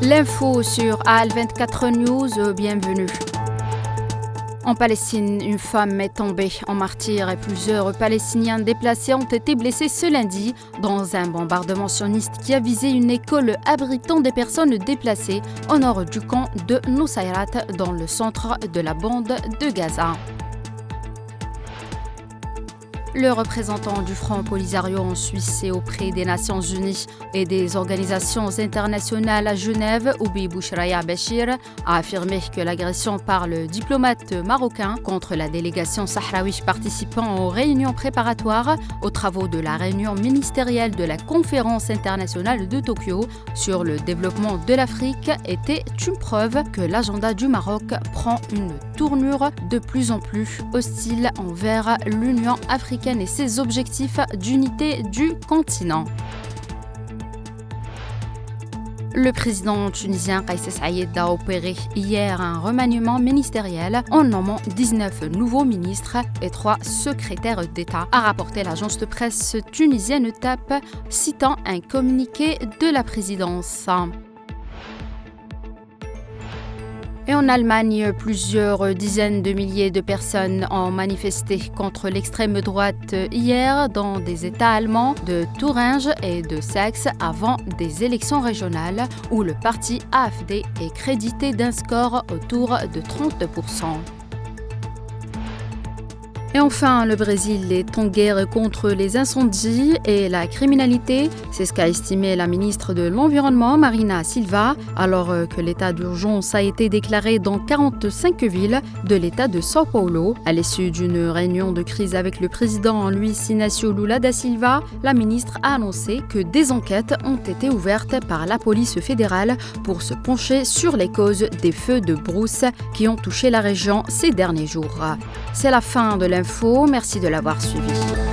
L'info sur AL24 News, bienvenue. En Palestine, une femme est tombée en martyre et plusieurs Palestiniens déplacés ont été blessés ce lundi dans un bombardement sioniste qui a visé une école abritant des personnes déplacées au nord du camp de Nusayrat dans le centre de la bande de Gaza. Le représentant du Front Polisario en Suisse et auprès des Nations Unies et des organisations internationales à Genève, Oubi Bouchraya Bachir, a affirmé que l'agression par le diplomate marocain contre la délégation sahraoui participant aux réunions préparatoires aux travaux de la réunion ministérielle de la conférence internationale de Tokyo sur le développement de l'Afrique était une preuve que l'agenda du Maroc prend une tournure de plus en plus hostile envers l'Union africaine et ses objectifs d'unité du continent. Le président tunisien Kais Saïed a opéré hier un remaniement ministériel en nommant 19 nouveaux ministres et 3 secrétaires d'État, a rapporté l'agence de presse tunisienne TAP, citant un communiqué de la présidence. Et en Allemagne, plusieurs dizaines de milliers de personnes ont manifesté contre l'extrême droite hier dans des États allemands de Thuringe et de Saxe avant des élections régionales où le parti AfD est crédité d'un score autour de 30%. Et enfin, le Brésil est en guerre contre les incendies et la criminalité. C'est ce qu'a estimé la ministre de l'Environnement, Marina Silva, alors que l'état d'urgence a été déclaré dans 45 villes de l'état de São Paulo. À l'issue d'une réunion de crise avec le président Luiz Inácio Lula da Silva, la ministre a annoncé que des enquêtes ont été ouvertes par la police fédérale pour se pencher sur les causes des feux de brousse qui ont touché la région ces derniers jours. C'est la fin de l'info, merci de l'avoir suivi.